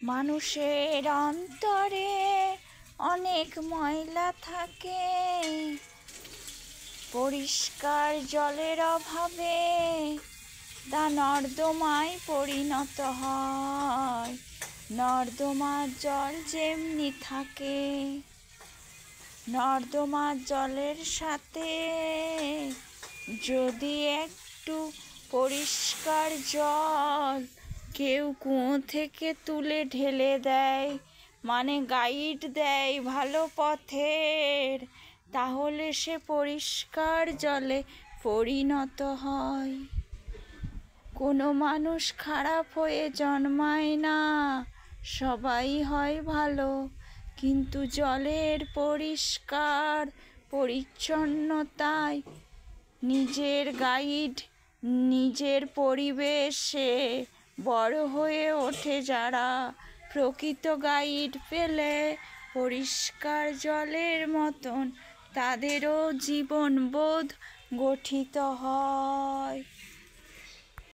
মানুষের অন্তরে অনেক ময়লা থাকে, পরিষ্কার জলের অভাবে তা নর্দমায় পরিণত হয়। নর্দমার জল যেমনি থাকে, নর্দমার জলের সাথে যদি একটু পরিষ্কার জল কেউ কুয়ো থেকে তুলে ঢেলে দেয়, মানে গাইড দেয় ভালো পথের, তাহলে সে পরিষ্কার জলে পরিণত হয়। কোনো মানুষ খারাপ হয়ে জন্মায় না, সবাই হয় ভালো। কিন্তু জলের পরিষ্কার পরিচ্ছন্নতায় নিজের গাইড, নিজের পরিবেশে বড় হয়ে ওঠে যারা, প্রকৃত গাইড পেলে পরিষ্কার জলের মতন তাদেরও জীবনবোধ গঠিত হয়।